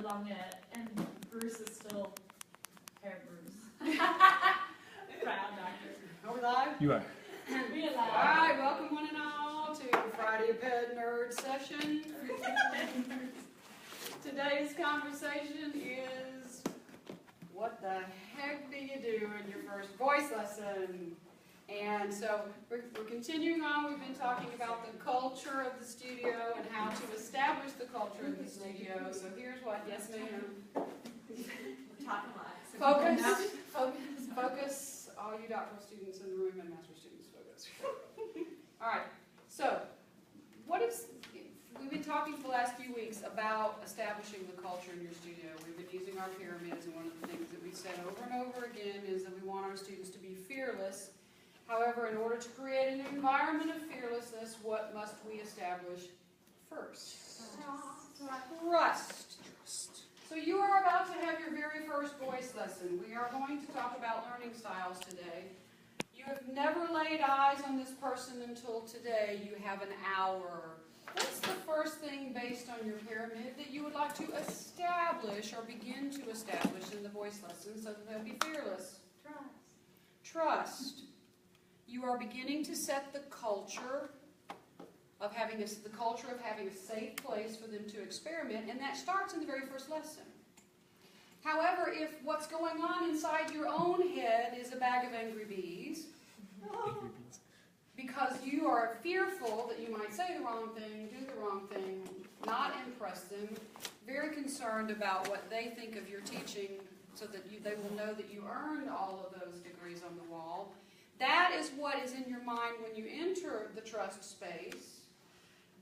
Longette, and Bruce is still Hair Bruce. Proud doctor. Are we live? You are. We are All live. right, welcome one and all to Friday Ped Nerd session. Today's conversation is, what the heck do you do in your first voice lesson? And so we're continuing on. We've been talking about the culture of the studio and how to establish the culture of the studio. So here's what, yes ma'am. Talking lots. Focus, all you doctoral students in the room and master students, focus. All right, so we've been talking for the last few weeks about establishing the culture in your studio. We've been using our pyramids, and one of the things that we've said over and over again is that we want our students to be fearless. However, in order to create an environment of fearlessness, what must we establish first? Trust. So you are about to have your very first voice lesson. We are going to talk about learning styles today. You have never laid eyes on this person until today. You have an hour. What's the first thing based on your pyramid that you would like to establish or begin to establish in the voice lesson so that they'll be fearless? Trust. You are beginning to set the culture of having a safe place for them to experiment, and that starts in the very first lesson. However, if what's going on inside your own head is a bag of angry bees, because you are fearful that you might say the wrong thing, do the wrong thing, not impress them, very concerned about what they think of your teaching so that they will know that you earned all of those degrees on the wall, that is what is in your mind when you enter the trust space.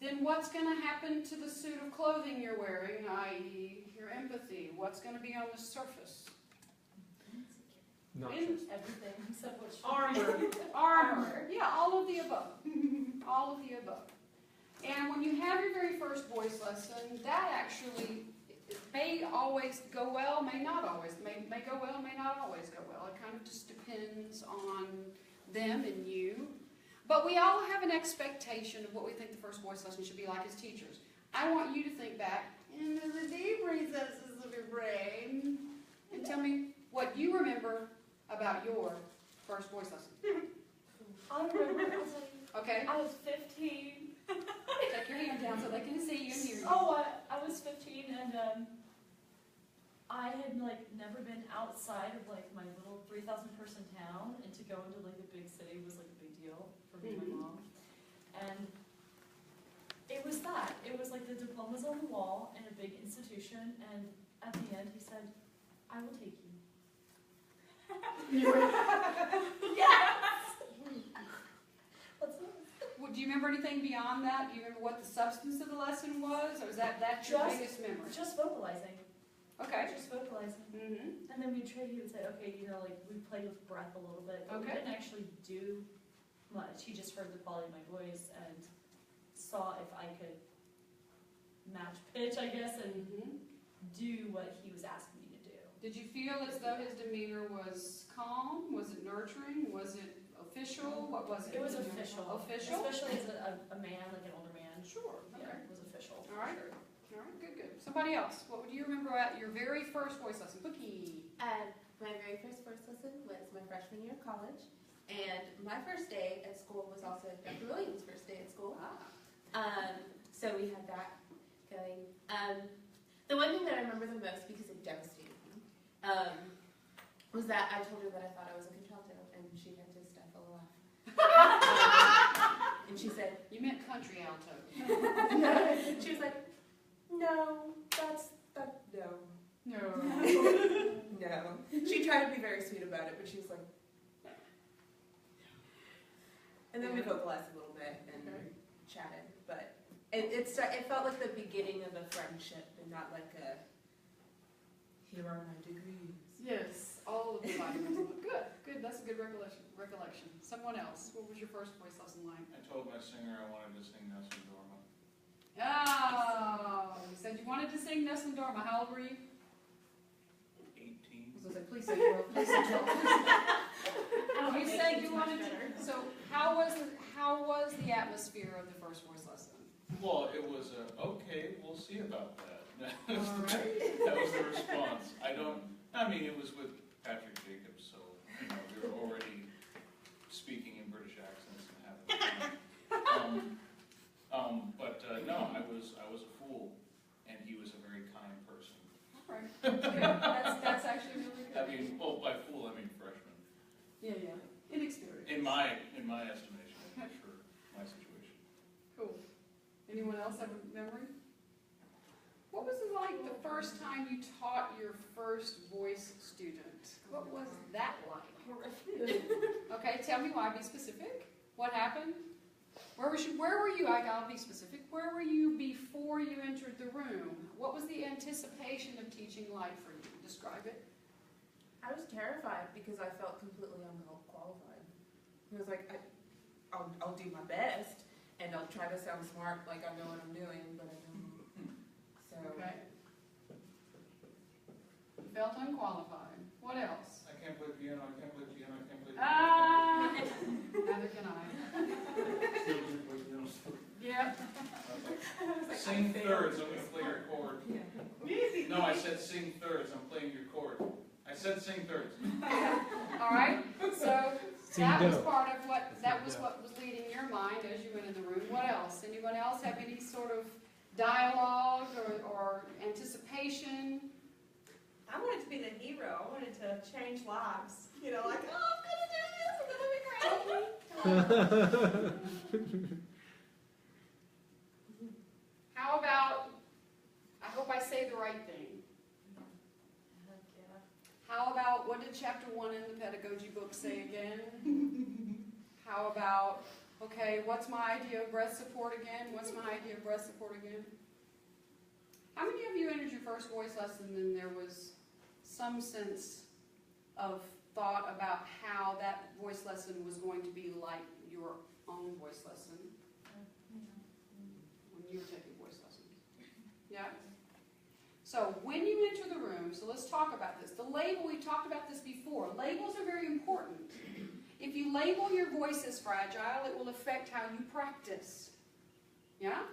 Then what's going to happen to the suit of clothing you're wearing, i.e. your empathy? What's going to be on the surface? Not Everything except what's Armor. Yeah, all of the above. All of the above. And when you have your very first voice lesson, that actually may always go well, may not always. May go well, may not always go well. It kind of just depends on them and you. But we all have an expectation of what we think the first voice lesson should be like as teachers. I want you to think back into the deep recesses of your brain and tell me what you remember about your first voice lesson. I remember. Okay? I was 15. Take your hand down so they can see you and hear you. Oh, I was 15, and I had never been outside of my little 3,000 person town, and to go into the big city was a big deal for me and my mom. And it was that. It was the diplomas on the wall in a big institution, and at the end he said, "I will take you." Yes! Do you remember anything beyond that? Do you remember what the substance of the lesson was? Or was that your biggest memory? Just vocalizing. Okay. Just vocalizing. Mm-hmm. And then we would say, okay, we played with breath a little bit. But we didn't actually do much. He just heard the quality of my voice and saw if I could match pitch, I guess, and do what he was asking me to do. Did you feel as though his demeanor was calm? Was it nurturing? Was it official? What was it? It was official. Official? Especially as a man, an older man. Sure. Okay. Yeah, it was official. All right. Sure. All right, good. Somebody else. What would you remember at your very first voice lesson? Cookie. My very first voice lesson was my freshman year of college, and my first day at school was also Dr. Williams' first day at school. So we had that going. The one thing that I remember the most, because it devastated me, was that I told her that I thought I was a contralto, and she had to stifle a laugh. And she said, You meant country alto. she was like, no. No. She tried to be very sweet about it, but she was like, no. And then we vocalized a little bit and chatted, but it felt like the beginning of a friendship and not like a, here are my degrees. Yes, all of the vitamins. Good. That's a good recollection. Someone else. What was your first voice lesson like? I told my singer I wanted to sing Nessun Dorma. Oh, you said you wanted to sing Nessun Dorma. How old were you? 18. I was going to say, please say you were. Please say you were. You said you wanted to. So how was the atmosphere of the first voice lesson? Well, it was okay. We'll see about that. All right. That was I mean, it was with Patrick Jacobs, so, you know, we were already speaking in British accents and having fun. No, I was a fool, and he was a very kind person. All right. Yeah, that's actually really good. I mean, well, by fool, I mean freshman. Yeah. Inexperienced. In my estimation, for my situation. Cool. Anyone else have a memory? What was it like the first time you taught your first voice student? What was that like? Okay, tell me why. Be specific. What happened? Where were you? I'll be specific. Where were you before you entered the room? What was the anticipation of teaching like for you? Describe it. I was terrified because I felt completely unqualified. I was like, I'll do my best, and I'll try to sound smart like I know what I'm doing, but I don't. So. Okay. You felt unqualified. What else? I can't play piano, I can't play piano, I can't play piano. Neither can I. Yeah. Sing thirds, I'm going to play your chord. No, I said sing thirds, I'm playing your chord. I said sing thirds. All right. So that was part of what was leading your mind as you went in the room. What else? Anyone else have any sort of dialogue or anticipation? I wanted to be the hero. I wanted to change lives. You know, like, oh, I'm going to do this. I'm going to be great. How about, I hope I say the right thing. Heck yeah. How about, what did chapter 1 in the pedagogy book say again? How about, okay, what's my idea of breath support again? What's my idea of breath support again? How many of you entered your first voice lesson and there was some sense of thought about how that voice lesson was going to be like your own voice lesson when you were taking voice lessons? Yeah? So when you enter the room, so let's talk about this. The label, we talked about this before. Labels are very important. If you label your voice as fragile, it will affect how you practice. Yeah?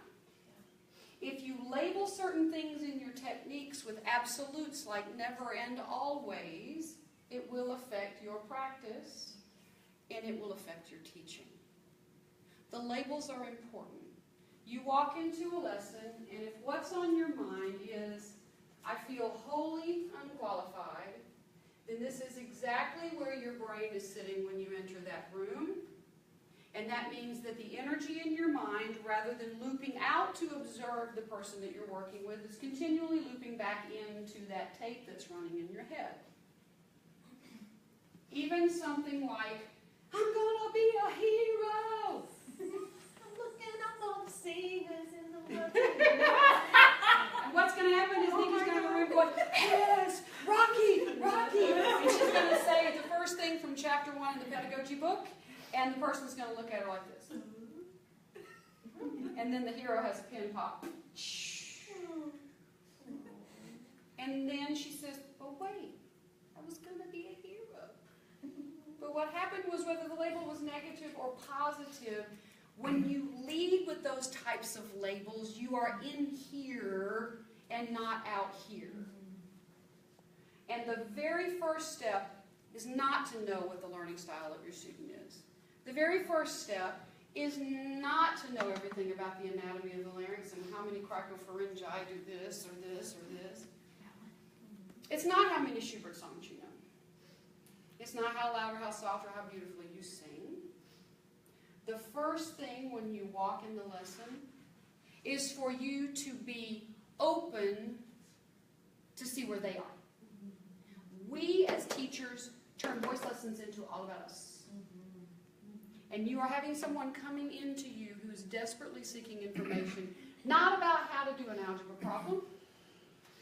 If you label certain things in your techniques with absolutes like never and always, it will affect your practice and it will affect your teaching. The labels are important. You walk into a lesson, and if what's on your mind is, I feel wholly unqualified, then this is exactly where your brain is sitting when you enter that room. And that means that the energy in your mind, rather than looping out to observe the person that you're working with, is continually looping back into that tape that's running in your head. Even something like, I'm gonna be a hero! I'm looking up all the singers in the world. And what's going to happen is Nikki's going to go around going, yes, Rocky, Rocky. And she's going to say the first thing from chapter 1 in the pedagogy book, and the person's going to look at her like this. And then the hero has a pin pop. And then she says, oh wait, I was going to be a hero. But what happened was, whether the label was negative or positive, when you lead with those types of labels, you are in here and not out here. And the very first step is not to know what the learning style of your student is. The very first step is not to know everything about the anatomy of the larynx and how many cricopharyngi do this or this or this. It's not how many Schubert songs you know. It's not how loud or how soft or how beautifully you sing. The first thing when you walk in the lesson is for you to be open to see where they are. We as teachers turn voice lessons into all about us. And you are having someone coming into you who's desperately seeking information, not about how to do an algebra problem,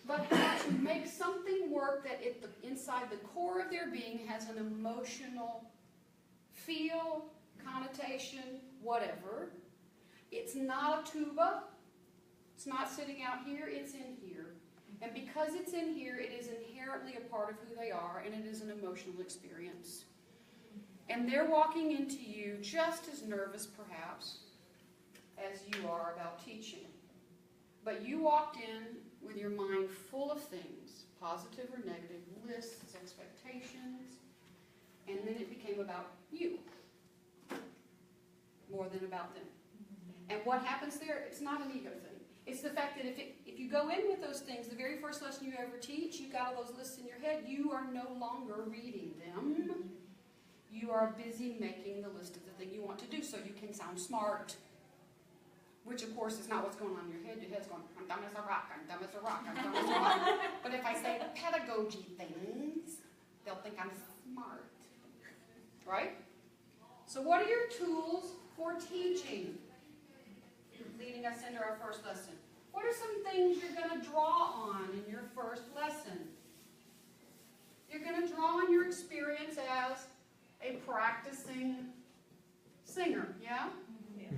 but how to make something work that inside the core of their being has an emotional feel, connotation, whatever. It's not a tuba. It's not sitting out here. It's in here. And because it's in here, it is inherently a part of who they are, and it is an emotional experience. And they're walking into you just as nervous, perhaps, as you are about teaching. But you walked in with your mind full of things, positive or negative, lists, expectations, and then it became about you more than about them. And what happens there, it's not an ego thing. It's the fact that if you go in with those things, the very first lesson you ever teach, you've got all those lists in your head, you are no longer reading them. You are busy making the list of the thing you want to do so you can sound smart. Which, of course, is not what's going on in your head. Your head's going, I'm dumb as a rock, I'm dumb as a rock, I'm dumb as a rock. But if I say the pedagogy things, they'll think I'm smart. Right? So what are your tools for teaching? Leading us into our first lesson. What are some things you're going to draw on in your first lesson? You're going to draw on your experience as a practicing singer, yeah? Yes.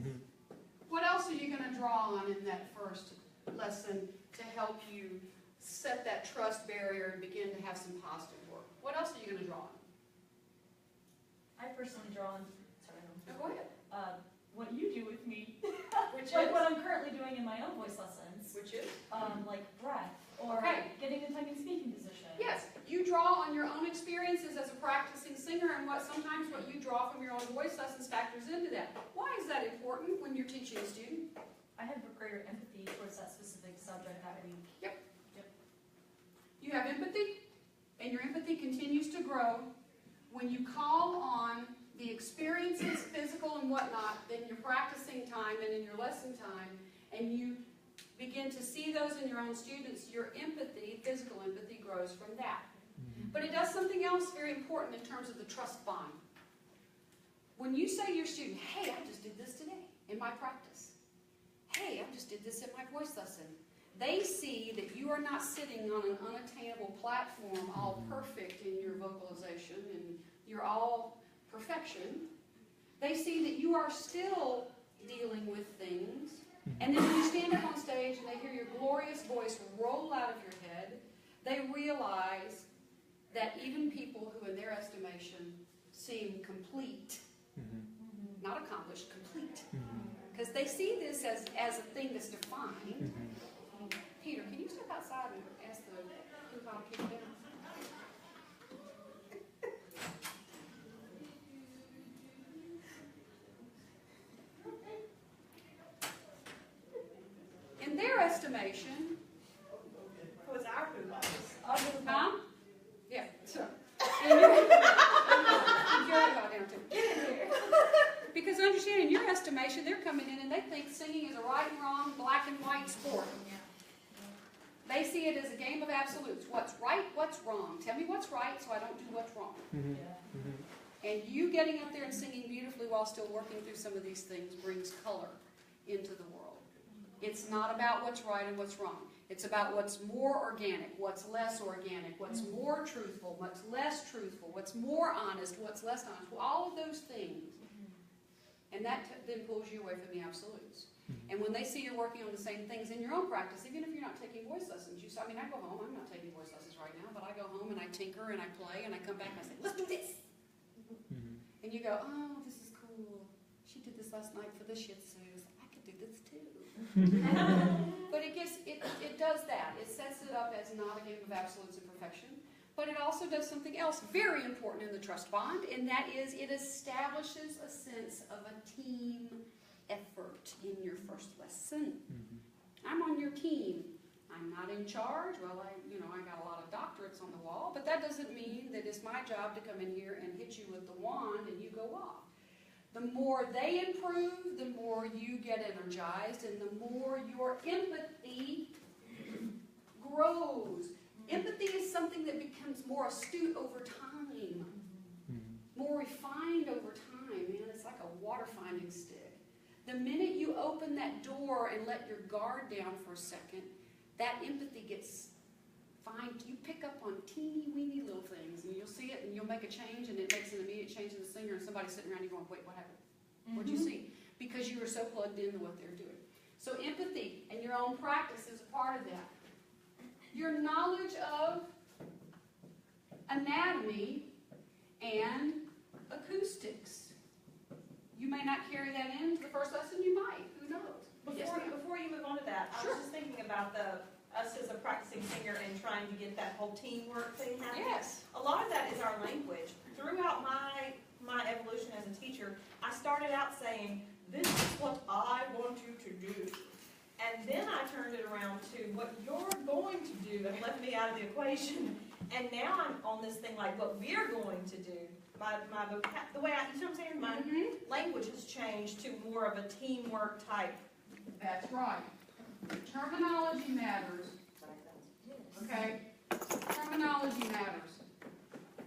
What else are you going to draw on in that first lesson to help you set that trust barrier and begin to have some positive work? What else are you going to draw on? I personally draw on, sorry, Go ahead. what you do with me, Which like is? what I'm currently doing in my own voice lessons, Which is? like breath, or Okay. getting a tongue and speaking position. Yes, you draw on your own experiences as a practicing singer, and sometimes what you draw from your own voice lessons factors into that. Why is that important when you're teaching a student? I have greater empathy towards that specific subject that week. You have empathy, and your empathy continues to grow when you call on the experiences, physical and whatnot, in your practicing time and in your lesson time, and you begin to see those in your own students. Your empathy, physical empathy, grows from that. But it does something else very important in terms of the trust bond. When you say to your student, hey, I just did this today in my practice. Hey, I just did this at my voice lesson. They see that you are not sitting on an unattainable platform all perfect in your vocalization and you're all perfection. They see that you are still dealing with things. And then when you stand up on stage and they hear your glorious voice roll out of your head, they realize that even people who in their estimation seem complete, not accomplished, complete. Because they see this as a thing that's defined. Peter, can you step outside and ask the hoo-ha to keep it down? In their estimation, It was our food box. huh? Yeah, so. In your, down too. Because understand, in your estimation, they're coming in and they think singing is a right and wrong, black and white sport. They see it as a game of absolutes. What's right, what's wrong. Tell me what's right so I don't do what's wrong. And you getting up there and singing beautifully while still working through some of these things brings color into the world. It's not about what's right and what's wrong. It's about what's more organic, what's less organic, what's more truthful, what's less truthful, what's more honest, what's less honest. All of those things. And that then pulls you away from the absolutes. And when they see you're working on the same things in your own practice, even if you're not taking voice lessons, I mean, I go home, I'm not taking voice lessons right now, but I go home and I tinker and I play and I come back and I say, let's do this. And you go, oh, this is cool. She did this last night for the Shih Tzus. I could do this too. But it does that. It sets it up as not a game of absolutes and perfection. But it also does something else very important in the trust bond, and that is it establishes a sense of a team effort in your first lesson. I'm on your team. I'm not in charge. Well, I got a lot of doctorates on the wall, but that doesn't mean that it's my job to come in here and hit you with the wand and you go off. The more they improve, the more you get energized, and the more your empathy grows. Empathy is something that becomes more astute over time, more refined over time. Man, it's like a water finding stick. The minute you open that door and let your guard down for a second, that empathy gets fine. You pick up on teeny weeny little things, and you'll see it, and you'll make a change, and it makes an immediate change in the singer, and somebody's sitting around you going, wait, what happened? What'd you see? Because you were so plugged into what they're doing. So empathy and your own practice is a part of that. Your knowledge of anatomy and acoustics. You may not carry that into the first lesson, you might. Who knows? Before you move on to that, I Sure. was just thinking about the us as a practicing singer and trying to get that whole teamwork thing happening. Yes. A lot of that is our language. Throughout my evolution as a teacher, I started out saying, this is what I want you to do. And then I turned it around to what you're going to do and left me out of the equation. And now I'm on this thing like what we're going to do. The way you know what I'm saying? My language has changed to more of a teamwork type. That's right. Terminology matters. Okay? Terminology matters.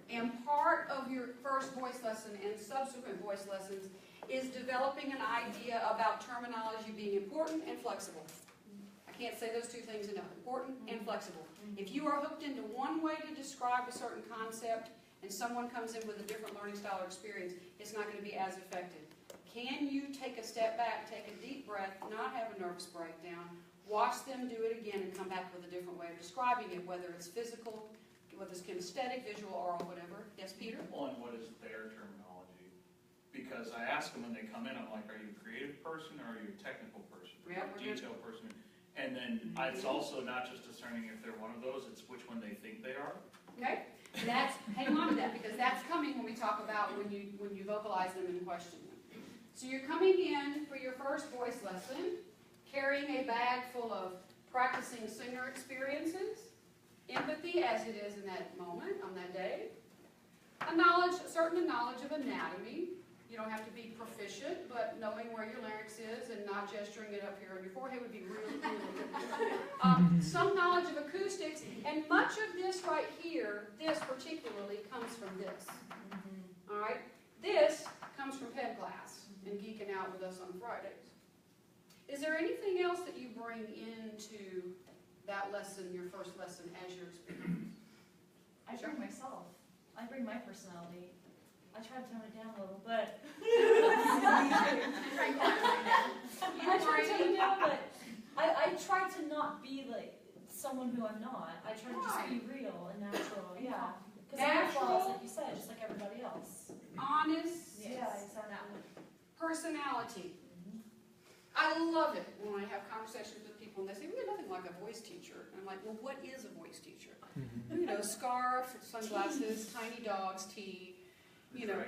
And part of your first voice lesson and subsequent voice lessons is developing an idea about terminology being important and flexible. I can't say those two things enough. Important and flexible. If you are hooked into one way to describe a certain concept and someone comes in with a different learning style or experience, it's not going to be as effective. Can you take a step back, take a deep breath, not have a nervous breakdown, watch them do it again and come back with a different way of describing it, whether it's physical, whether it's kinesthetic, visual, oral, whatever. Yes, Peter? Well, and what is their terminology? Because I ask them when they come in, I'm like, are you a creative person or are you a technical person? Yeah, Or a detail person? And then it's also not just discerning if they're one of those, it's which one they think they are. Okay? Hang on to that, because that's coming when we talk about when you vocalize them and question them. So you're coming in for your first voice lesson, carrying a bag full of practicing singer experiences, empathy as it is in that moment, on that day, a certain knowledge of anatomy. You don't have to be proficient, but knowing where your larynx is and not gesturing it up here on your forehead would be really good. Some knowledge of acoustics, and much of this right here, this particularly, comes from this. All right? This comes from Ped class and geeking out with us on Fridays. Is there anything else that you bring into that lesson, your first lesson, as your experience? I bring myself. I bring my personality. I try to tone it down a little, but I try to not be like someone who I'm not. I try to just be real and natural. Yeah, because I have flaws, like you said, just like everybody else. Honest. Yeah, exactly. Personality. I love it when I have conversations with people and they say, we're nothing like a voice teacher. And I'm like, well, what is a voice teacher? You know, scarf, sunglasses, tiny dogs, tea. You know,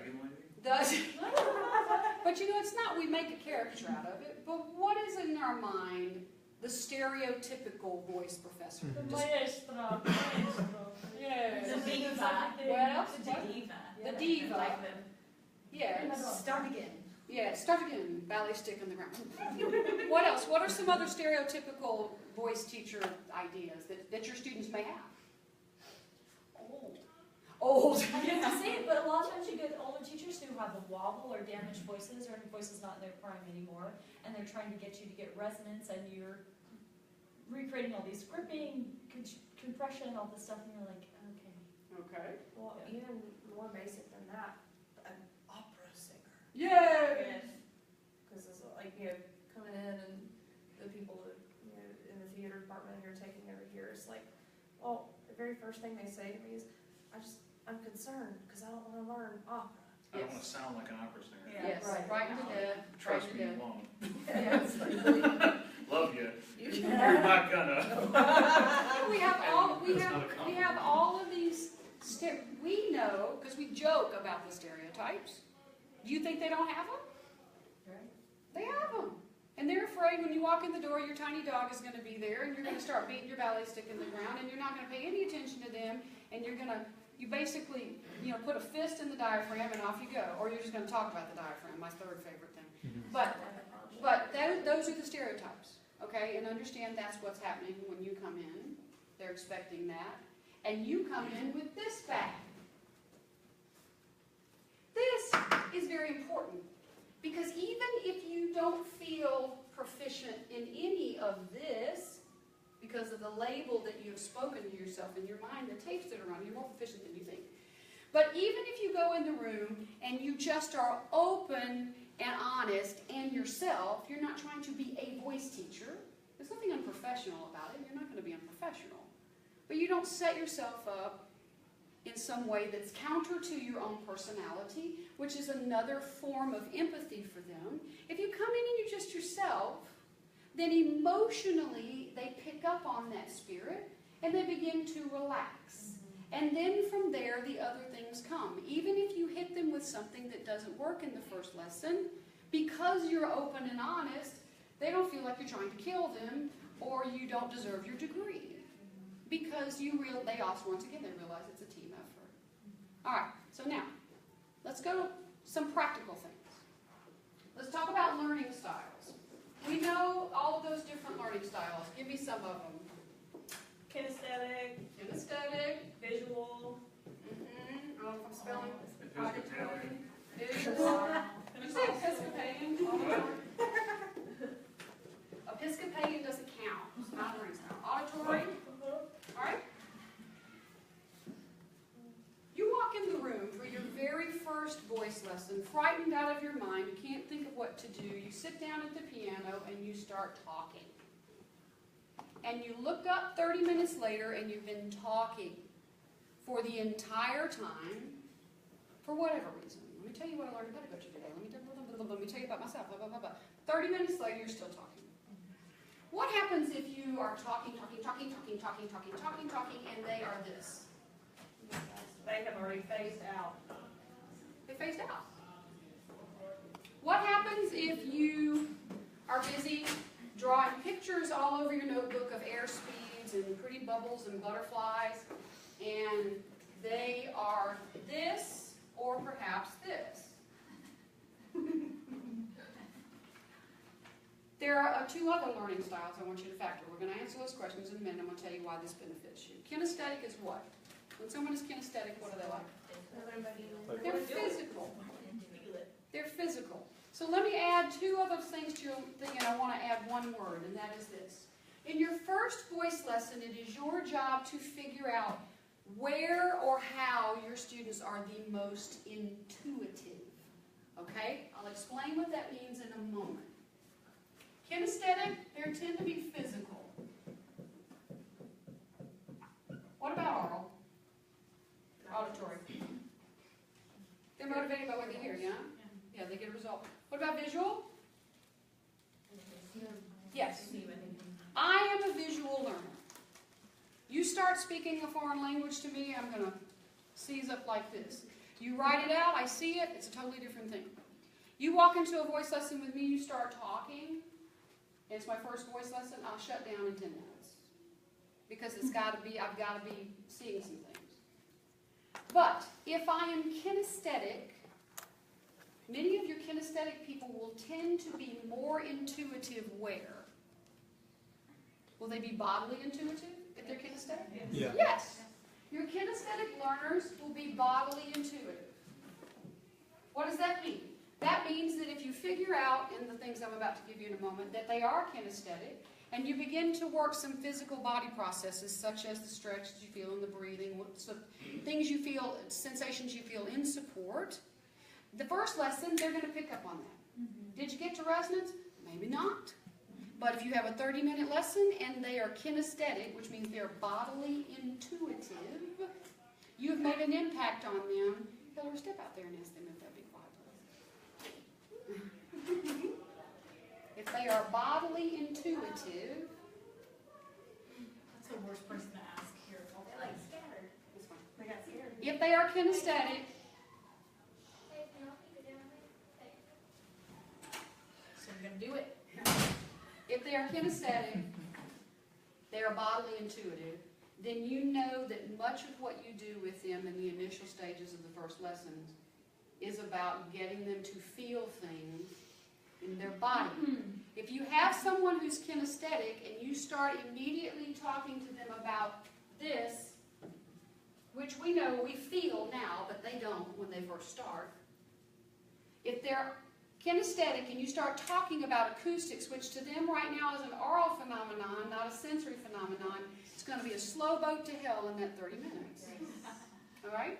but you know, it's not we make a caricature out of it, but what is in our mind the stereotypical voice professor? The maestro. Yes. The diva. What else? The diva. The diva. Like Yeah. start again. Yeah, start again, ballet stick on the ground. What else? What are some other stereotypical voice teacher ideas that your students may have? Old. I hate to say it, but a lot of times you get older teachers who have a wobble or damaged voices, or voices not in their prime anymore, and they're trying to get you to get resonance, and you're recreating all these gripping, compression, all this stuff, and you're like, okay. Okay. Well, even more basic than that, an opera singer. Yay! Because it's like, coming in and the people that, in the theater department you're taking over here, it's like, well, the very first thing they say to me is, I'm concerned because I don't want to learn opera. I don't want to sound like an opera singer. Yes, right to death. Trust me, you won't. Yes. Love you. You're not gonna. We have all of these. We know because we joke about the stereotypes. Do you think they don't have them? Right. They have them, and they're afraid when you walk in the door, your tiny dog is going to be there, and you're going to start beating your ballet stick in the ground, and you're not going to pay any attention to them, and you basically, put a fist in the diaphragm and off you go, or you're just going to talk about the diaphragm, my third favorite thing. But those are the stereotypes, okay? And understand that's what's happening when you come in. They're expecting that. And you come in with this bag. This is very important because even if you don't feel proficient in any of this, because of the label that you've spoken to yourself in your mind, the tapes that are on, you're more proficient than you think. But even if you go in the room and you just are open and honest and yourself, you're not trying to be a voice teacher. There's nothing unprofessional about it. You're not going to be unprofessional. But you don't set yourself up in some way that's counter to your own personality, which is another form of empathy for them. If you come in and you're just yourself, then emotionally they pick up on that spirit and they begin to relax. And then from there, the other things come. Even if you hit them with something that doesn't work in the first lesson, because you're open and honest, they don't feel like you're trying to kill them or you don't deserve your degree. Because they also, once again, they realize it's a team effort. All right, so now, let's go to some practical things. Let's talk about learning styles. We know all of those different learning styles. Give me some of them. Kinesthetic, visual. I don't know if I'm spelling. Episcopalian. Visual. Did you say Episcopalian? Episcopalian doesn't count. It's not a learning style. Auditory. All right. You walk in the room for your very first voice lesson, frightened out of your mind. You can't think of what to do. You sit down at the piano and you start talking. And you look up 30 minutes later and you've been talking for the entire time for whatever reason. Let me tell you what I learned about pedagogy today. Let me tell you about myself. Blah, blah, blah, blah. 30 minutes later, you're still talking. What happens if you are talking, and they are this? They have already phased out. They phased out. What happens if you are busy drawing pictures all over your notebook of air speeds and pretty bubbles and butterflies, and they are this, or perhaps this? There are two other learning styles I want you to factor. We're going to answer those questions in a minute. I'm going to tell you why this benefits you. Kinesthetic is what? When someone is kinesthetic, what are they like? They're physical. They're physical. So let me add two other things to your thing, and I want to add one word, and that is this. In your first voice lesson, it is your job to figure out where or how your students are the most intuitive. Okay? I'll explain what that means in a moment. Kinesthetic, they tend to be physical. What about oral? Auditory. They're motivated by what they hear, yeah? Yeah, they get a result. What about visual? Yes. I am a visual learner. You start speaking a foreign language to me, I'm going to seize up like this. You write it out, I see it, it's a totally different thing. You walk into a voice lesson with me, you start talking, it's my first voice lesson, I'll shut down in 10 minutes. Because I've got to be seeing some things. But if I am kinesthetic, many of your kinesthetic people will tend to be more intuitive where? Will they be bodily intuitive if they're kinesthetic? Yeah. Yes. Your kinesthetic learners will be bodily intuitive. What does that mean? That means that if you figure out, in the things I'm about to give you in a moment, that they are kinesthetic, and you begin to work some physical body processes, such as the stretch that you feel in the breathing, things you feel, sensations you feel in support, the first lesson, they're going to pick up on that. Mm-hmm. Did you get to resonance? Maybe not. But if you have a 30-minute lesson and they are kinesthetic, which means they're bodily intuitive, you've made an impact on them. Hillary, step out there and ask them if they'll be quiet. If they are bodily intuitive, That's the worst person to ask here. They're like scattered. that's fine. They got scared. If they are kinesthetic, So we're going to do it. if they are kinesthetic, they are bodily intuitive, then you know that much of what you do with them in the initial stages of the first lessons is about getting them to feel things in their body. If you have someone who's kinesthetic and you start immediately talking to them about this, which we know we feel now, but they don't when they first start. If they're kinesthetic and you start talking about acoustics, which to them right now is an oral phenomenon, not a sensory phenomenon, it's going to be a slow boat to hell in that 30 minutes. All right?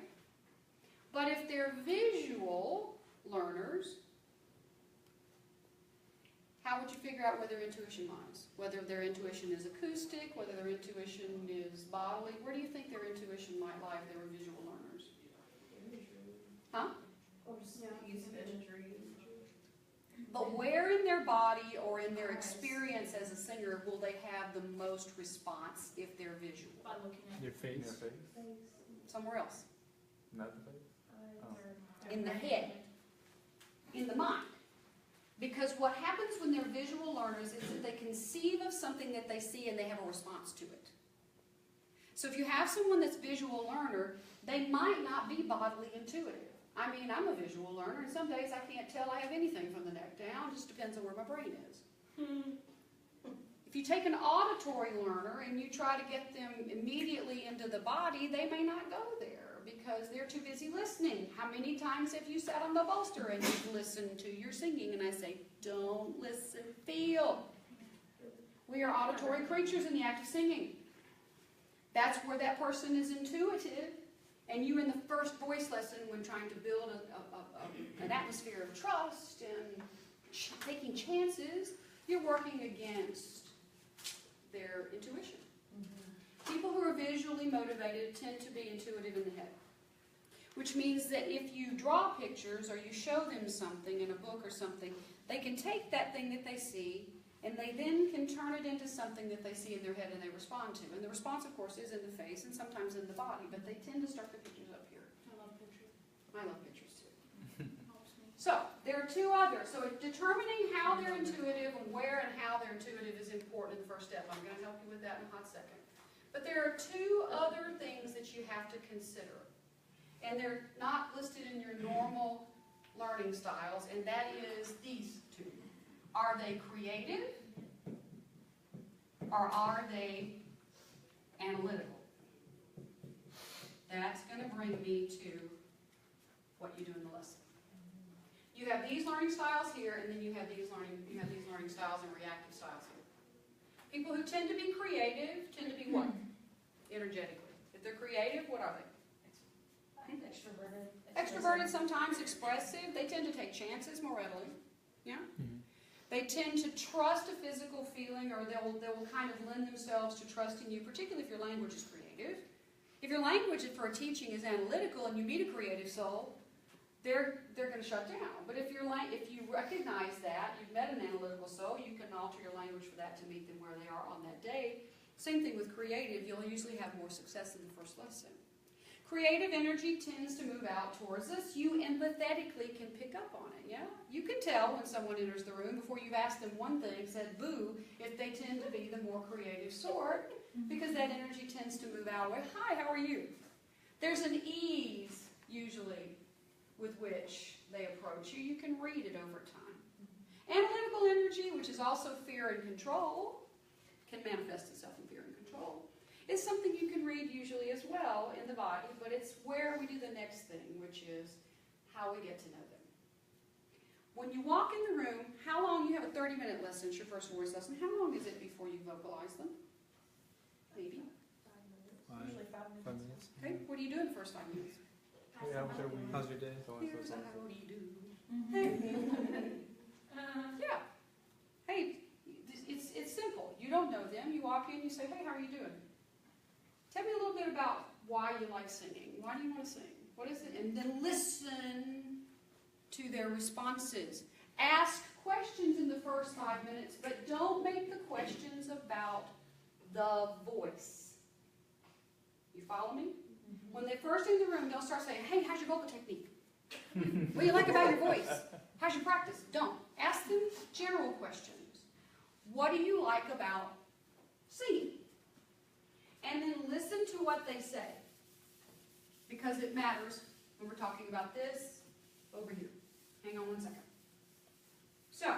But if they're visual learners, how would you figure out where their intuition lies? Whether their intuition is acoustic, whether their intuition is bodily. Where do you think their intuition might lie if they were visual learners? Huh? Or just use of imagery. But where in their body or in their experience as a singer will they have the most response if they're visual? By looking at Your face. Face. Somewhere else. Not the face. In the head. In the mind. Because what happens when they're visual learners is that they conceive of something that they see and they have a response to it. So if you have someone that's visual learner, they might not be bodily intuitive. I mean, I'm a visual learner, and some days I can't tell I have anything from the neck down. It just depends on where my brain is. If you take an auditory learner and you try to get them immediately into the body, they may not go there because they're too busy listening. How many times have you sat on the bolster and you've listened to your singing? And I say, don't listen, feel. We are auditory creatures in the act of singing. That's where that person is intuitive. And you in the first voice lesson when trying to build an atmosphere of trust and taking chances, you're working against their intuition. People who are visually motivated tend to be intuitive in the head. Which means that if you draw pictures or you show them something in a book or something, they can take that thing that they see and they then can turn it into something that they see in their head and they respond to. And the response, of course, is in the face and sometimes in the body, but they tend to start the pictures up here. I love pictures. I love pictures too. Helps me. So, there are two others. So, determining how they're intuitive and where and how they're intuitive is important in the first step. I'm going to help you with that in a hot second. But there are two other things that you have to consider. And they're not listed in your normal learning styles, and that is these two. Are they creative? Or are they analytical? That's going to bring me to what you do in the lesson. You have these learning styles here, and then you have these learning styles and reactive styles here. People who tend to be creative tend to be what? Energetically. If they're creative, what are they? Extroverted. Extroverted, sometimes expressive. They tend to take chances more readily. Yeah? They tend to trust a physical feeling, or they will kind of lend themselves to trusting you, particularly if your language is creative. If your language for a teaching is analytical and you meet a creative soul, they're going to shut down. But if you recognize that, you've met an analytical soul, you can alter your language for that to meet them where they are on that day. Same thing with creative. You'll usually have more success in the first lesson. Creative energy tends to move out towards us. You empathetically can pick up on it, yeah? You can tell when someone enters the room before you've asked them one thing, said boo, if they tend to be the more creative sort, because that energy tends to move out. Hi, how are you? There's an ease, usually, with which they approach you. You can read it over time. Analytical energy, which is also fear and control, can manifest itself in fear and control. It's something you can read usually as well in the body, but it's where we do the next thing, which is how we get to know them. When you walk in the room, how long, you have a 30-minute lesson, it's your first voice lesson, how long is it before you vocalize them? Maybe. 5 minutes. 5 Usually 5 minutes. 5 minutes. Okay, what do you do in the first 5 minutes? Hey, how's your day? So on and Here's so a forth. how do you do. Uh, Yeah. Hey, it's simple. You don't know them. You walk in, you say, hey, how are you doing? Tell me a little bit about why you like singing. Why do you want to sing? What is it? And then listen to their responses. Ask questions in the first 5 minutes, but don't make the questions about the voice. You follow me? When they first enter the room, don't start saying, hey, how's your vocal technique? What do you like about your voice? How's your practice? Don't. Ask them general questions. What do you like about singing? And then listen to what they say. Because it matters when we're talking about this over here. Hang on 1 second. So,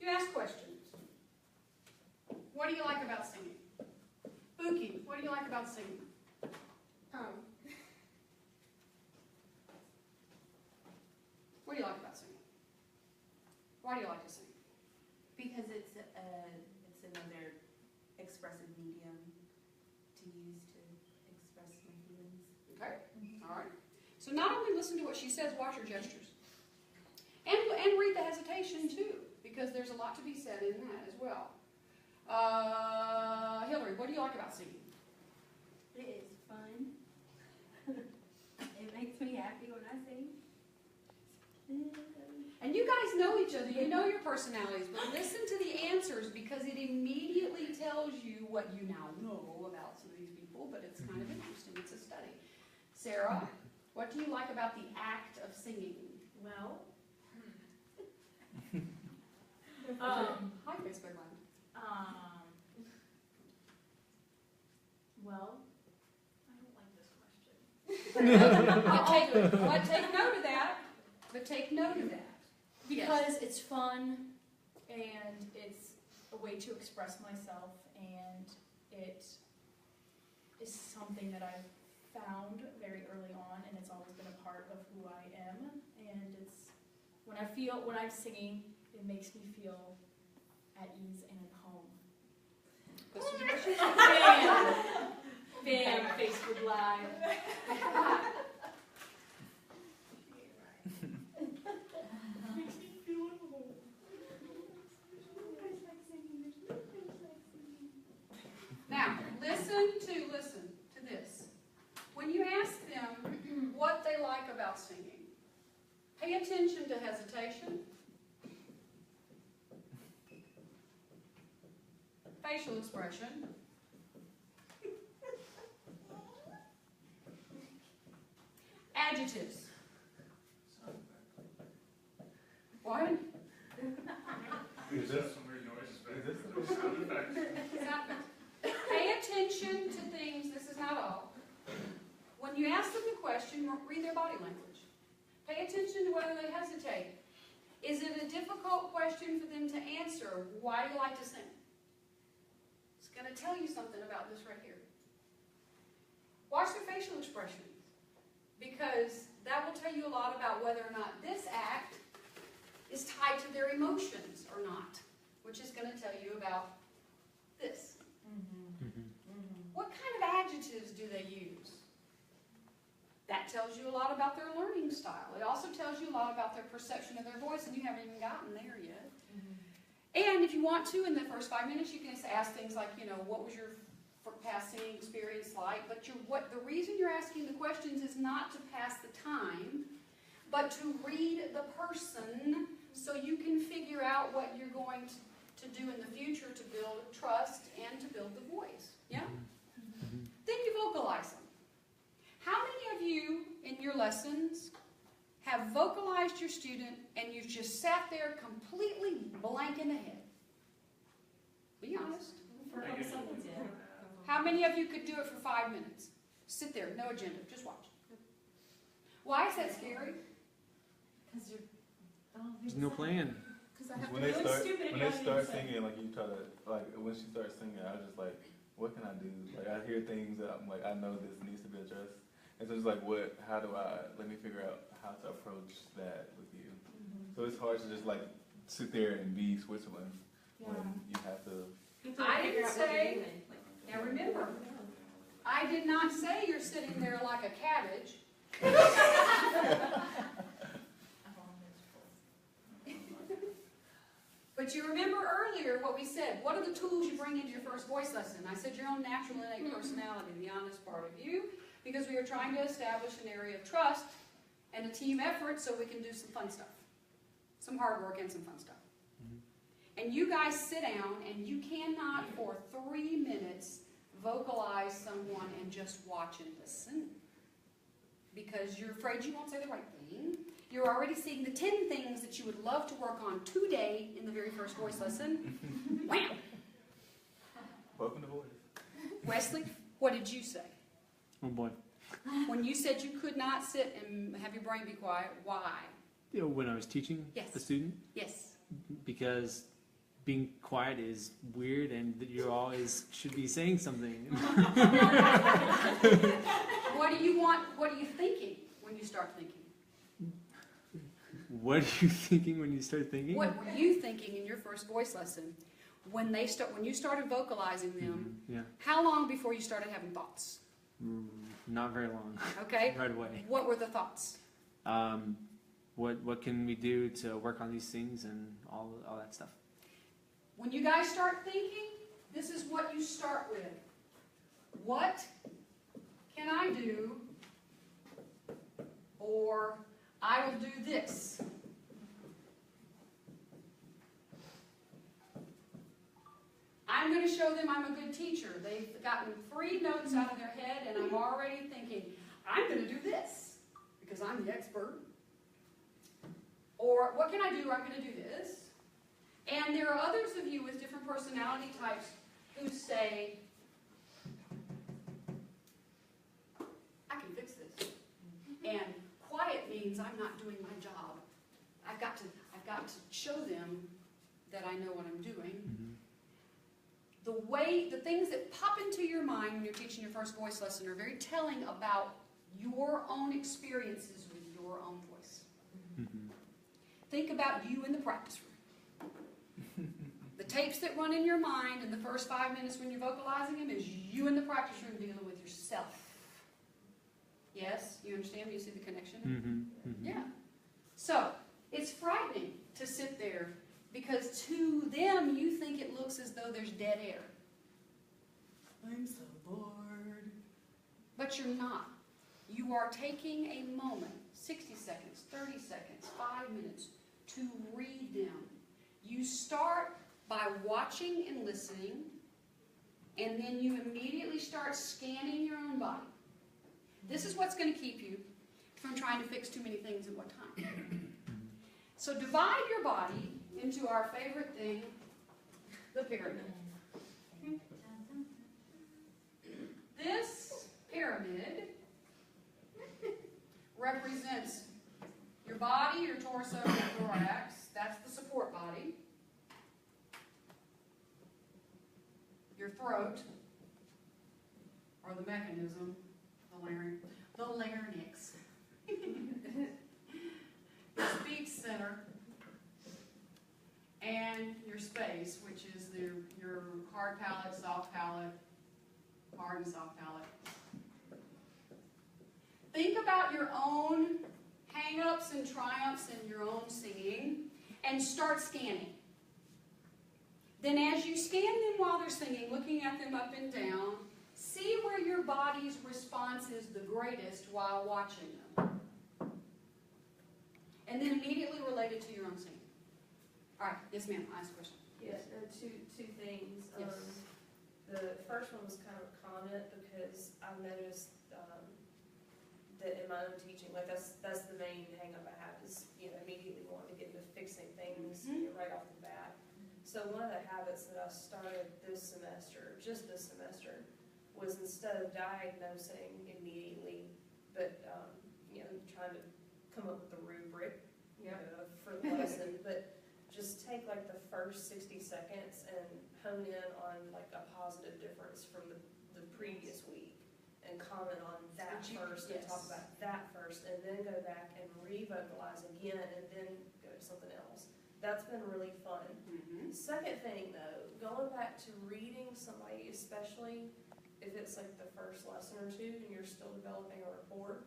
you ask questions. What do you like about singing? Buki, what do you like about singing? What do you like about singing? Why do you like to sing? Because it's another expressive medium to use to express my feelings. Okay, all right. So not only listen to what she says, watch her gestures. And read the hesitation too, because there's a lot to be said in that as well. Hillary, what do you like about singing? It is fun. It makes me happy when I sing. And you guys know each other personalities, but listen to the answers because it immediately tells you what you now know about some of these people, but it's kind of interesting. It's a study. Sarah, what do you like about the act of singing? Well, Hi, Facebook Live. well, I don't like this question. But take note of that. But take note of that. Because it's fun, and it's a way to express myself, and it is something that I've found very early on, and it's always been a part of who I am, and it's, when I'm singing, it makes me feel at ease and at home. Bam, Facebook Live. Now, listen to this. When you ask them what they like about singing, pay attention to hesitation, facial expression, adjectives. What? Is that some weird noises back there? Sound effects. Pay attention to things, this is not all. When you ask them the question, read their body language. Pay attention to whether they hesitate. Is it a difficult question for them to answer? Why do you like to sing? It's going to tell you something about this right here. Watch their facial expressions, because that will tell you a lot about whether or not this act is tied to their emotions or not, which is going to tell you about this. What kind of adjectives do they use? That tells you a lot about their learning style. It also tells you a lot about their perception of their voice, and you haven't even gotten there yet. And if you want to, in the first 5 minutes, you can ask things like, what was your past singing experience like? But the reason you're asking the questions is not to pass the time, but to read the person so you can figure out what you're going to do in the future to build trust and to build the voice. Yeah? Then you vocalize them. How many of you in your lessons have vocalized your student and you've just sat there completely blank in the head? Be honest. For a couple seconds, yeah. How many of you could do it for 5 minutes? Sit there, no agenda, just watch. Why is that scary? Because you're... There's no plan. Because I have When to they really start, stupid when and they you start don't even singing, like you try to, like when she starts singing, I was just like, what can I do? Like I hear things that I'm like, I know this needs to be addressed, and so it's like, how do let me figure out how to approach that with you. So it's hard to just like sit there and be Switzerland when you have to. I didn't say, now remember, I did not say you're sitting there like a cabbage. But you remember earlier what we said. What are the tools you bring into your first voice lesson? I said your own natural innate personality, the honest part of you, because we are trying to establish an area of trust and a team effort so we can do some fun stuff. Some hard work and some fun stuff. And you guys sit down and you cannot for 3 minutes vocalize someone and just watch and listen. Because you're afraid you won't say the right thing. You're already seeing the 10 things that you would love to work on today in the very first voice lesson. Wham! Welcome to voice. Wesley, what did you say? Oh boy. When you said you could not sit and have your brain be quiet, why? When I was teaching the student, Yes. because being quiet is weird and that you always should be saying something. What do you want? What are you thinking when you start thinking? What are you thinking when you start thinking? What were you thinking in your first voice lesson when you started vocalizing them? Yeah. How long before you started having thoughts? Not very long. Okay. Right away. What were the thoughts? What can we do to work on these things and all that stuff? When you guys start thinking, this is what you start with. What can I do? Or I will do this. I'm going to show them I'm a good teacher. They've gotten 3 notes out of their head, and I'm already thinking, I'm going to do this because I'm the expert. Or what can I do? I'm going to do this. And there are others of you with different personality types who say, I can fix this. And quiet means I'm not doing my job. I've got to show them that I know what I'm doing. The things that pop into your mind when you're teaching your first voice lesson are very telling about your own experiences with your own voice. Think about you in the practice room. The tapes that run in your mind in the first 5 minutes when you're vocalizing them is you in the practice room dealing with yourself. Yes? You understand? You see the connection? Yeah. So, it's frightening to sit there because to them you think it looks as though there's dead air. I'm so bored. But you're not. You are taking a moment, 60 seconds, 30 seconds, 5 minutes, to read them. You start by watching and listening, and then you immediately start scanning your own body. This is what's going to keep you from trying to fix too many things at one time. So divide your body into our favorite thing, the pyramid. This pyramid represents your body, your torso, your thorax. That's the support body. Your throat, or the mechanism, the larynx. Your speech center, and your space, which is your hard palate, soft palate, hard and soft palate. Think about your own hang-ups and triumphs in your own singing, and start scanning. Then as you scan them while they're singing, looking at them up and down, see where your body's response is the greatest while watching them. And then immediately relate it to your own singing. All right, yes ma'am, I asked a question. Yeah, two things. Yes. The first one was kind of a comment because I've noticed that in my own teaching, like that's the main hang up I have is, immediately wanting to get into fixing things right off the bat. So one of the habits that I started just this semester, was instead of diagnosing immediately, but trying to come up with a rubric for the lesson, but just take like the first 60 seconds and hone in on like a positive difference from the previous week and comment on that first and talk about that first, and then go back and re-vocalize again and then go to something else. That's been really fun. Second thing though, going back to reading somebody, especially if it's like the first lesson or two and you're still developing a rapport,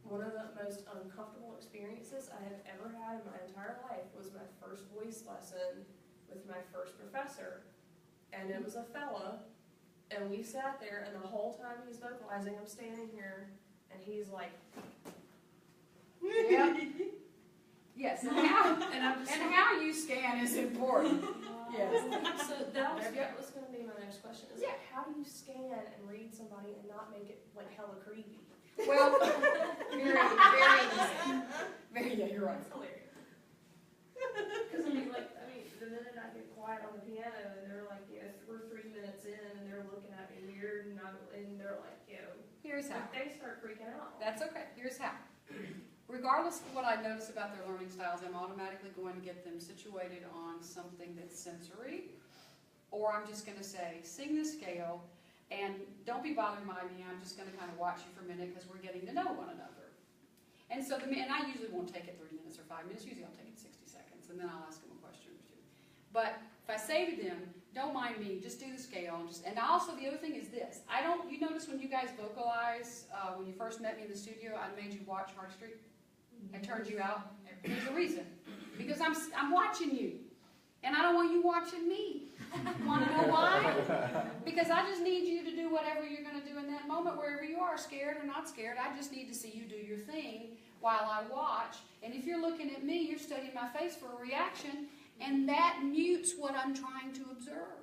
one of the most uncomfortable experiences I have ever had in my entire life was my first voice lesson with my first professor. And it was a fella, and we sat there, and the whole time he's vocalizing, I'm standing here, and he's like, Yes, and how you scan is important. Yes. So that was going to be my next question. Is how do you scan and read somebody and not make it like hella creepy? Well, very easy. You're right. It's hilarious. Because the minute I get quiet on the piano and they're like, we're 3 minutes in and they're looking at me weird and they're like, here's how. they start freaking out. That's okay. Here's how. Regardless of what I notice about their learning styles, I'm automatically going to get them situated on something that's sensory, or I'm just going to say, sing the scale. And don't be bothered by me, I'm just going to kind of watch you for a minute because we're getting to know one another. And so, and I usually won't take it 3 minutes or 5 minutes, usually I'll take it 60 seconds, and then I'll ask them a question or two. But if I say to them, don't mind me, just do the scale. And also the other thing is this, you notice when you guys vocalize, when you first met me in the studio, I made you watch Hard Street. I turned you out. There's a reason. Because I'm watching you. And I don't want you watching me. Want to know why? Because I just need you to do whatever you're going to do in that moment, wherever you are, scared or not scared. I just need to see you do your thing while I watch. And if you're looking at me, you're studying my face for a reaction. And that mutes what I'm trying to observe.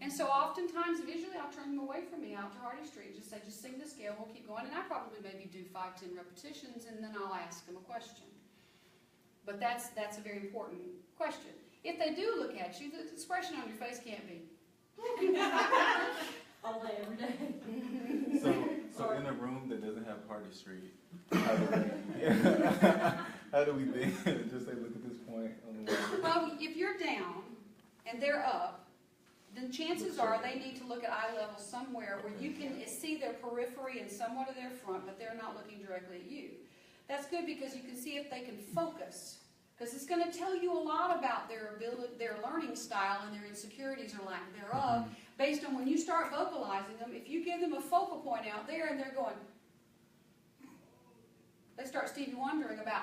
And so oftentimes, visually, I'll turn them away from me out to Hardy Street. Just say, just sing the scale, we'll keep going. And I probably maybe do 5, 10 repetitions, and then I'll ask them a question. But that's a very important question. If they do look at you, the expression on your face can't be. All day, every day. So in a room that doesn't have Hardy Street, how do we think? Just say, look at this point on the wall. Well, if you're down and they're up, then chances are they need to look at eye level somewhere where you can see their periphery and somewhat of their front, but they're not looking directly at you. That's good because you can see if they can focus. Because it's going to tell you a lot about their ability, their learning style, and their insecurities or lack thereof, based on when you start vocalizing them. If you give them a focal point out there and they're going, they start Stevie wondering about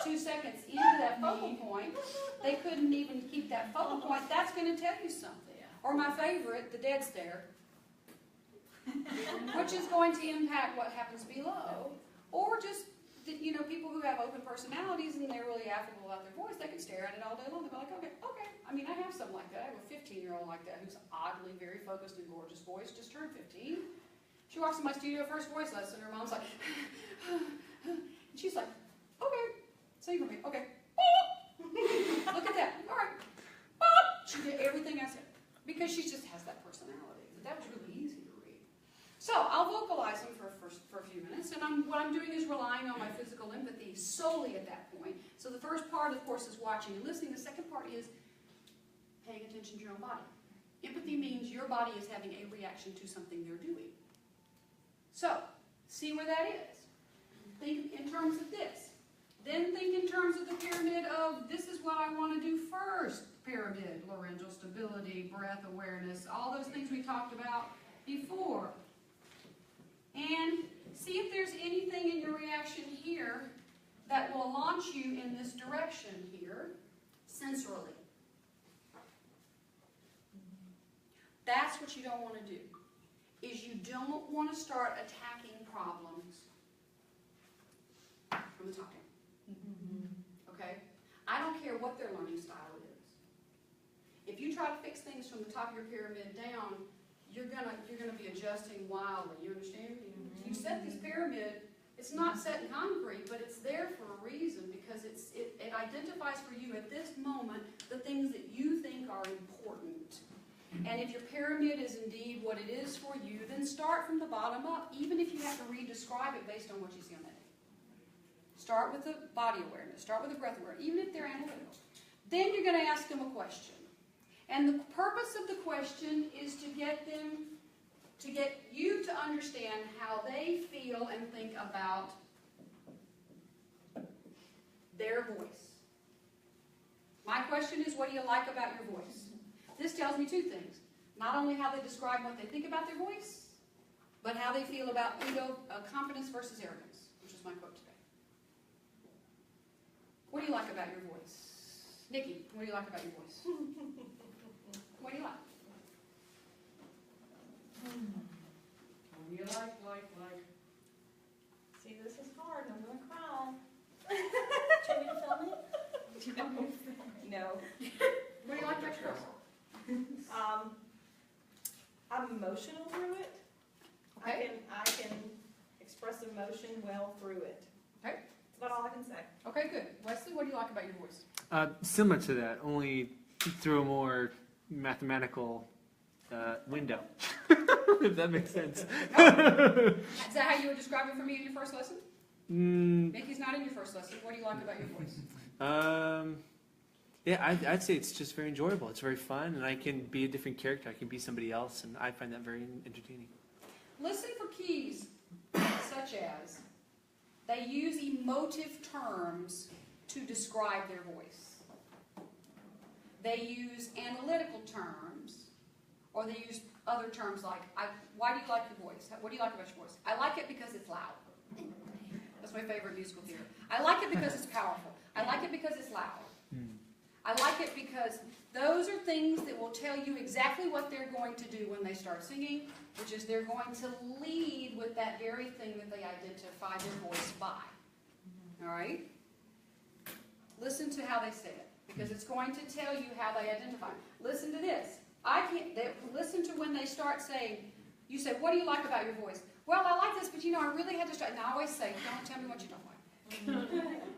2 seconds into that focal point, they couldn't even keep that focal point. That's going to tell you something. Or my favorite, the dead stare, which is going to impact what happens below. Or just, you know, people who have open personalities and they're really affable about their voice, they can stare at it all day long. They'll be like, okay. I mean, I have something like that. I have a 15-year-old like that who's oddly very focused and gorgeous voice, just turned 15. She walks in my studio, first voice lesson, her mom's like, and she's like, okay, sing for me, okay. Look at that, all right. She did everything I said. Because she just has that personality. But that was really easy to read. So I'll vocalize them for a few minutes, and what I'm doing is relying on my physical empathy solely at that point. So the first part, of course, is watching and listening. The second part is paying attention to your own body. Empathy means your body is having a reaction to something you're doing. So, see where that is. Think in terms of this. Then think in terms of the pyramid of, this is what I want to do first. Pyramid, laryngeal stability, breath awareness, all those things we talked about before. And see if there's anything in your reaction here that will launch you in this direction here, sensorily. That's what you don't want to do, is you don't want to start attacking problems from the top down. Okay? I don't care what their learning style is. If you try to fix things from the top of your pyramid down, you're gonna be adjusting wildly. You understand? You set this pyramid. It's not set in concrete, but it's there for a reason because it identifies for you at this moment the things that you think are important. And if your pyramid is indeed what it is for you, then start from the bottom up, even if you have to re-describe it based on what you see on that day. Start with the body awareness. Start with the breath awareness, even if they're analytical. Then you're going to ask them a question. And the purpose of the question is to get you to understand how they feel and think about their voice. My question is, what do you like about your voice? This tells me two things. Not only how they describe what they think about their voice, but how they feel about ego, confidence versus arrogance, which is my quote today. What do you like about your voice? Nikki, what do you like about your voice? What do you like? What do you like? See, this is hard, I'm gonna cry. Do you want me to film it? Do you want me to film it? No. What do you like about your voice? I'm emotional through it. Okay. I can express emotion well through it. Okay. That's about all I can say. Okay, good. Wesley, what do you like about your voice? Similar to that, only through a more mathematical window. If that makes sense. Is that how you would describe it for me in your first lesson? Mickey's not in your first lesson. What do you like about your voice? Yeah, I'd say it's just very enjoyable. It's very fun, and I can be a different character. I can be somebody else, and I find that very entertaining. Listen for keys such as they use emotive terms to describe their voice. They use analytical terms, or they use other terms like, why do you like your voice? What do you like about your voice? I like it because it's loud. That's my favorite musical theater. I like it because it's powerful. I like it because it's loud. I like it because those are things that will tell you exactly what they're going to do when they start singing, which is they're going to lead with that very thing that they identify their voice by. All right? Listen to how they say it. because it's going to tell you how they identify. Listen to this. Listen to when they start saying, you say, what do you like about your voice? Well, I like this, but you know, I really had to start. And I always say, don't tell me what you don't like.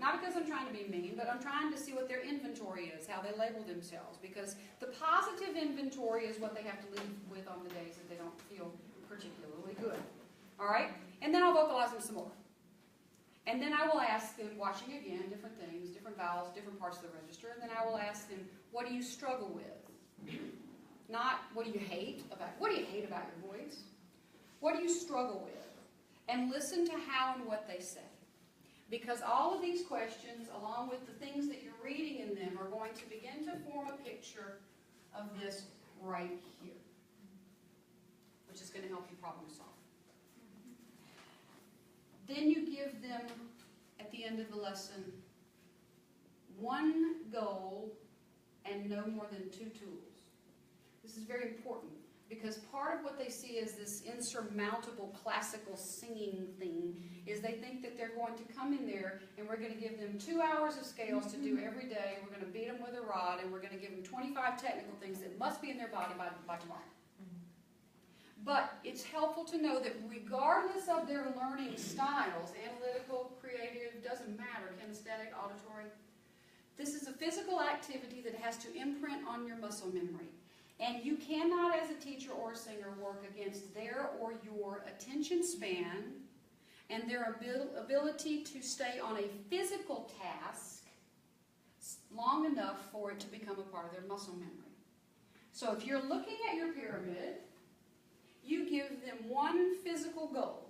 Not because I'm trying to be mean, but I'm trying to see what their inventory is, how they label themselves. Because the positive inventory is what they have to leave with on the days that they don't feel particularly good. All right? And then I'll vocalize them some more. And then I will ask them, watching again, different things, different vowels, different parts of the register, and then I will ask them, what do you struggle with? Not, what do you hate about your voice? What do you struggle with? And listen to how and what they say. Because all of these questions, along with the things that you're reading in them, are going to begin to form a picture of this right here, which is going to help you problem solve. Then you give them, at the end of the lesson, one goal and no more than 2 tools. This is very important, because part of what they see as this insurmountable classical singing thing is they think that they're going to come in there and we're going to give them 2 hours of scales to do every day, we're going to beat them with a rod, and we're going to give them 25 technical things that must be in their body by tomorrow. But it's helpful to know that regardless of their learning styles, analytical, creative, doesn't matter, kinesthetic, auditory, this is a physical activity that has to imprint on your muscle memory. And you cannot, as a teacher or a singer, work against their or your attention span and their ability to stay on a physical task long enough for it to become a part of their muscle memory. So if you're looking at your pyramid, you give them one physical goal.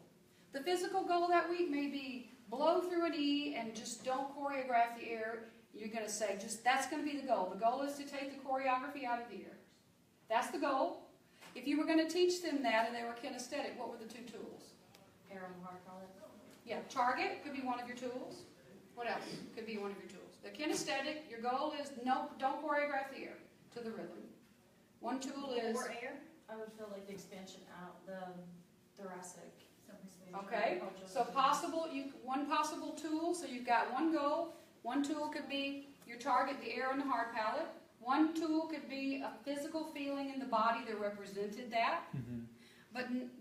The physical goal that week may be blow through an E and just don't choreograph the air. You're going to say, that's going to be the goal. The goal is to take the choreography out of the air. That's the goal. If you were going to teach them that and they were kinesthetic, what were the 2 tools? Air on the hard palate. Yeah, target could be one of your tools. What else could be one of your tools? The kinesthetic, your goal is no, don't choreograph the air to the rhythm. One tool is... Or air? I would feel like the expansion out, the thoracic. Okay, so one possible tool, so you've got one goal. One tool could be your target, the air on the hard palate. One tool could be a physical feeling in the body that represented that. Mm-hmm.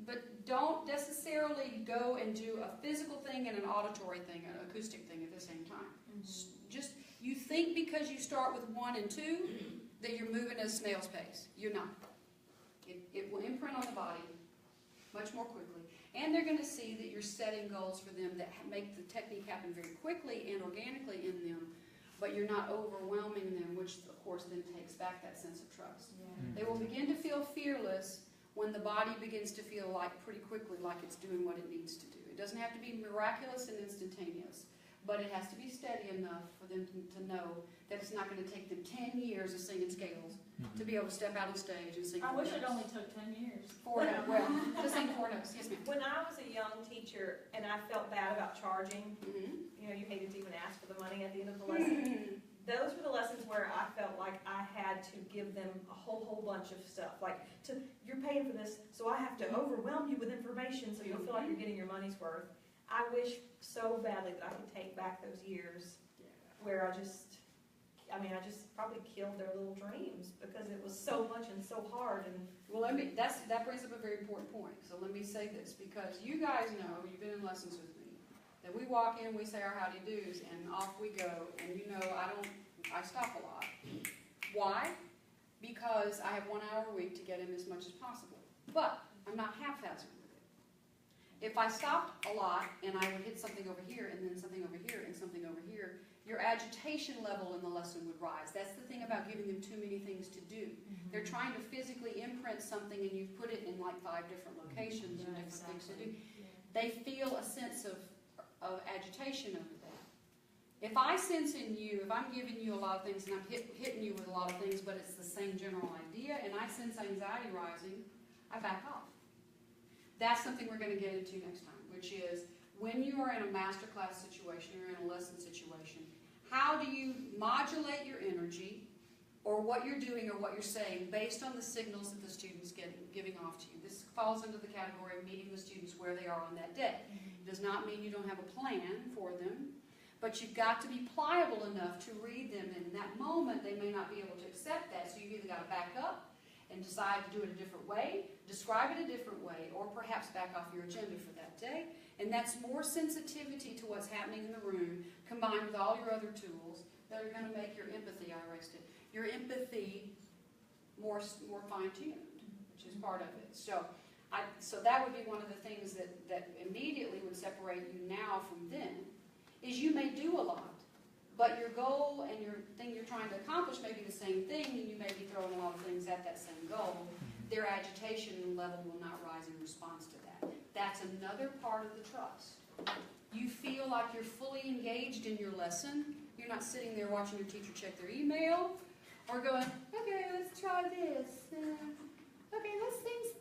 But don't necessarily go and do a physical thing and an auditory thing, an acoustic thing at the same time. Mm-hmm. Just, you think because you start with 1 and 2 that you're moving at a snail's pace. You're not. It will imprint on the body much more quickly. And they're going to see that you're setting goals for them that make the technique happen very quickly and organically in them, but you're not overwhelming them, which of course then takes back that sense of trust. Yeah. They will begin to feel fearless when the body begins to feel like pretty quickly like it's doing what it needs to do. It doesn't have to be miraculous and instantaneous, but it has to be steady enough for them to know that it's not going to take them 10 years of singing scales to be able to step out on stage and sing. I wish it only took 10 years. 4 notes. Well, to sing 4 notes. Yes, ma'am. When I was a young teacher and I felt bad about charging, you know, you hated to even ask for the money at the end of the lesson. Those were the lessons where I felt like I had to give them a whole bunch of stuff. Like, you're paying for this, so I have to overwhelm you with information so you'll feel like you're getting your money's worth. I wish so badly that I could take back those years where I just probably killed their little dreams because it was so much and so hard. And well, that brings up a very important point. So let me say this, because you guys know, you've been in lessons with me, that we walk in, we say our howdy do's, and off we go. And you know, I stop a lot. Why? Because I have 1 hour a week to get in as much as possible. But I'm not haphazard with it. If I stopped a lot and I would hit something over here and then something over here and something over here, your agitation level in the lesson would rise. That's the thing about giving them too many things to do. They're trying to physically imprint something and you've put it in like 5 different locations and different things to do. They feel a sense of agitation over that. If I sense in you, if I'm giving you a lot of things and I'm hitting you with a lot of things, but it's the same general idea, and I sense anxiety rising, I back off. That's something we're going to get into next time, which is when you are in a masterclass situation or in a lesson situation, how do you modulate your energy or what you're doing or what you're saying based on the signals that the student's giving off to you? This falls under the category of meeting the students where they are on that day. It does not mean you don't have a plan for them, But you've got to be pliable enough to read them, and in that moment, they may not be able to accept that, so you've either got to back up and decide to do it a different way, describe it a different way, or perhaps back off your agenda for that day. And that's more sensitivity to what's happening in the room, combined with all your other tools, that are going to make your empathy, I erased it, your empathy more fine-tuned, which is part of it. So that would be one of the things that immediately would separate you now from then, is you may do a lot, but your goal and your thing you're trying to accomplish may be the same thing, and you may be throwing a lot of things at that same goal. Their agitation level will not rise in response to that. That's another part of the trust. You feel like you're fully engaged in your lesson. You're not sitting there watching your teacher check their email, or going, okay, let's try this. Okay, let's sing